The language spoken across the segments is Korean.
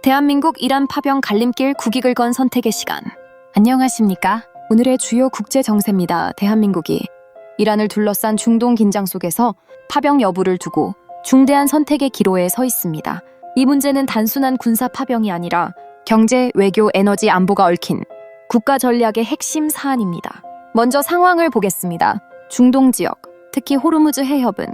대한민국 이란 파병 갈림길 국익을 건 선택의 시간. 안녕하십니까? 오늘의 주요 국제 정세입니다. 대한민국이 이란을 둘러싼 중동 긴장 속에서 파병 여부를 두고 중대한 선택의 기로에 서 있습니다. 이 문제는 단순한 군사 파병이 아니라 경제, 외교, 에너지, 안보가 얽힌 국가 전략의 핵심 사안입니다. 먼저 상황을 보겠습니다. 중동 지역, 특히 호르무즈 해협은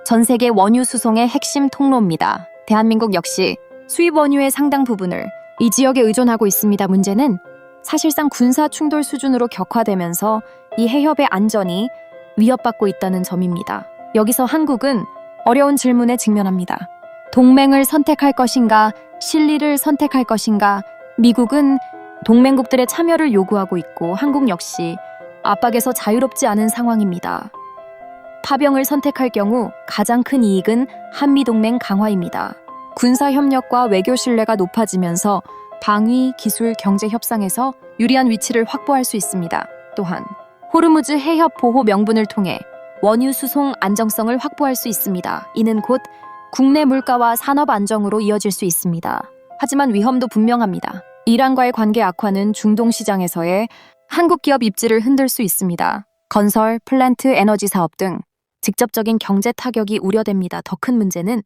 전 세계 원유 수송의 핵심 통로입니다. 대한민국 역시 수입 원유의 상당 부분을 이 지역에 의존하고 있습니다. 문제는 사실상 군사 충돌 수준으로 격화되면서 이 해협의 안전이 위협받고 있다는 점입니다. 여기서 한국은 어려운 질문에 직면합니다. 동맹을 선택할 것인가, 실리를 선택할 것인가. 미국은 동맹국들의 참여를 요구하고 있고 한국 역시 압박에서 자유롭지 않은 상황입니다. 파병을 선택할 경우 가장 큰 이익은 한미동맹 강화입니다. 군사협력과 외교 신뢰가 높아지면서 방위, 기술, 경제 협상에서 유리한 위치를 확보할 수 있습니다. 또한 호르무즈 해협 보호 명분을 통해 원유 수송 안정성을 확보할 수 있습니다. 이는 곧 국내 물가와 산업 안정으로 이어질 수 있습니다. 하지만 위험도 분명합니다. 이란과의 관계 악화는 중동 시장에서의 한국 기업 입지를 흔들 수 있습니다. 건설, 플랜트, 에너지 사업 등 직접적인 경제 타격이 우려됩니다. 더 큰 문제는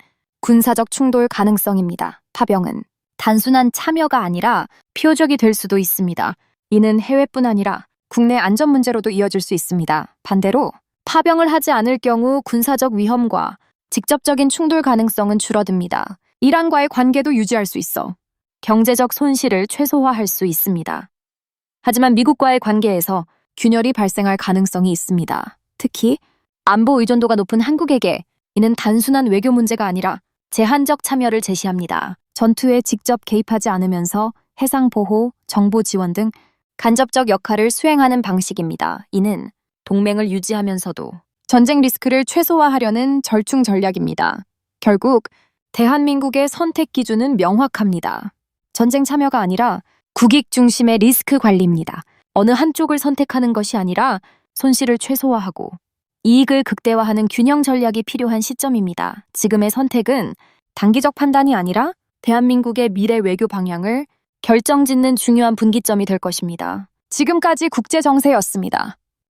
군사적 충돌 가능성입니다. 파병은 단순한 참여가 아니라 표적이 될 수도 있습니다. 이는 해외뿐 아니라 국내 안전 문제로도 이어질 수 있습니다. 반대로 파병을 하지 않을 경우 군사적 위험과 직접적인 충돌 가능성은 줄어듭니다. 이란과의 관계도 유지할 수 있어 경제적 손실을 최소화할 수 있습니다. 하지만 미국과의 관계에서 균열이 발생할 가능성이 있습니다. 특히 안보 의존도가 높은 한국에게 이는 단순한 외교 문제가 아니라 제한적 참여를 제시합니다. 전투에 직접 개입하지 않으면서 해상 보호, 정보 지원 등 간접적 역할을 수행하는 방식입니다. 이는 동맹을 유지하면서도 전쟁 리스크를 최소화하려는 절충 전략입니다. 결국 대한민국의 선택 기준은 명확합니다. 전쟁 참여가 아니라 국익 중심의 리스크 관리입니다. 어느 한쪽을 선택하는 것이 아니라 손실을 최소화하고 이익을 극대화하는 균형 전략이 필요한 시점입니다. 지금의 선택은 단기적 판단이 아니라 대한민국의 미래 외교 방향을 결정짓는 중요한 분기점이 될 것입니다. 지금까지 국제정세였습니다.